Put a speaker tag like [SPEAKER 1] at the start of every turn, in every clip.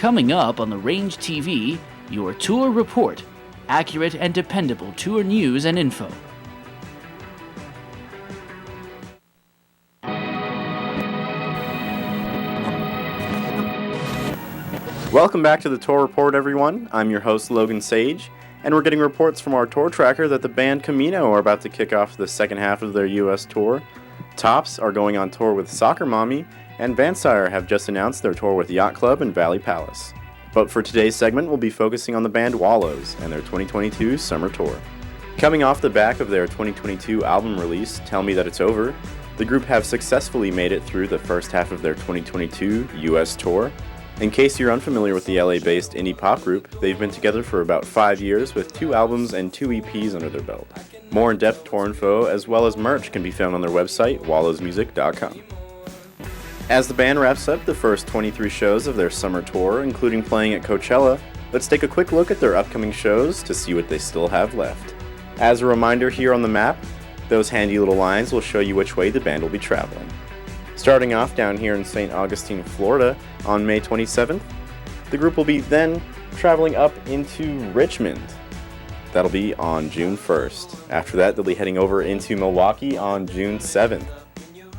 [SPEAKER 1] Coming up on the Range TV, your tour report. Accurate and dependable tour news and info.
[SPEAKER 2] Welcome back to the Tour Report, everyone. I'm your host, Logan Sage, and we're getting reports from our tour tracker that the band Camino are about to kick off the second half of their U.S. tour. Tops are going on tour with Soccer Mommy, and Vansire have just announced their tour with Yacht Club and Valley Palace. But for today's segment, we'll be focusing on the band Wallows and their 2022 summer tour. Coming off the back of their 2022 album release, Tell Me That It's Over, the group have successfully made it through the first half of their 2022 U.S. tour. In case you're unfamiliar with the LA-based indie pop group, they've been together for about 5 years with 2 albums and 2 EPs under their belt. More in-depth tour info as well as merch can be found on their website, wallowsmusic.com. As the band wraps up the first 23 shows of their summer tour, including playing at Coachella, let's take a quick look at their upcoming shows to see what they still have left. As a reminder here on the map, those handy little lines will show you which way the band will be traveling. Starting off down here in St. Augustine, Florida on May 27th, the group will be then traveling up into Richmond. That'll be on June 1st. After that, they'll be heading over into Milwaukee on June 7th.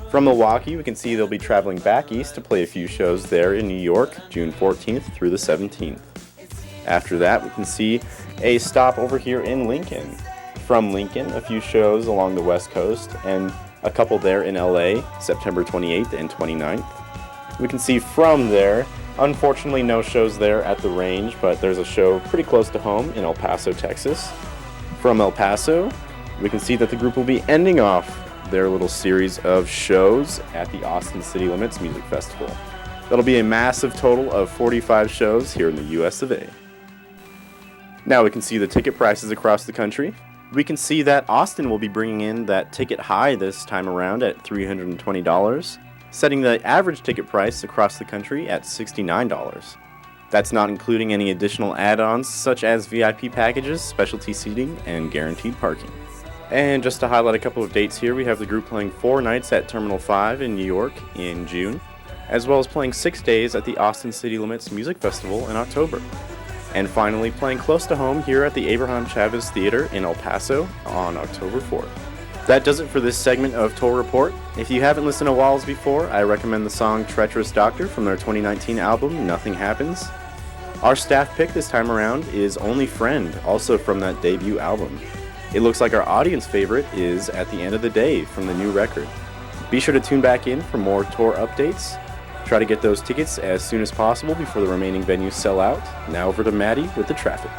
[SPEAKER 2] From Milwaukee, we can see they'll be traveling back east to play a few shows there in New York, June 14th through the 17th. After that, we can see a stop over here in Lincoln. From Lincoln, a few shows along the West Coast, and a couple there in LA, September 28th and 29th. We can see from there, unfortunately no shows there at the Range, but there's a show pretty close to home in El Paso, Texas. From El Paso, we can see that the group will be ending off their little series of shows at the Austin City Limits Music Festival. That'll be a massive total of 45 shows here in the US of A. Now we can see the ticket prices across the country. We can see that Austin will be bringing in that ticket high this time around at $320, setting the average ticket price across the country at $69. That's not including any additional add-ons such as VIP packages, specialty seating, and guaranteed parking. And just to highlight a couple of dates here, we have the group playing 4 nights at Terminal 5 in New York in June, as well as playing 6 days at the Austin City Limits Music Festival in October. And finally, playing close to home here at the Abraham Chavez Theater in El Paso on October 4th. That does it for this segment of Tour Report. If you haven't listened to Wallows before, I recommend the song Treacherous Doctor from their 2019 album, Nothing Happens. Our staff pick this time around is Only Friend, also from that debut album. It looks like our audience favorite is At the End of the Day from the new record. Be sure to tune back in for more tour updates. Try to get those tickets as soon as possible before the remaining venues sell out. Now over to Maddie with the traffic.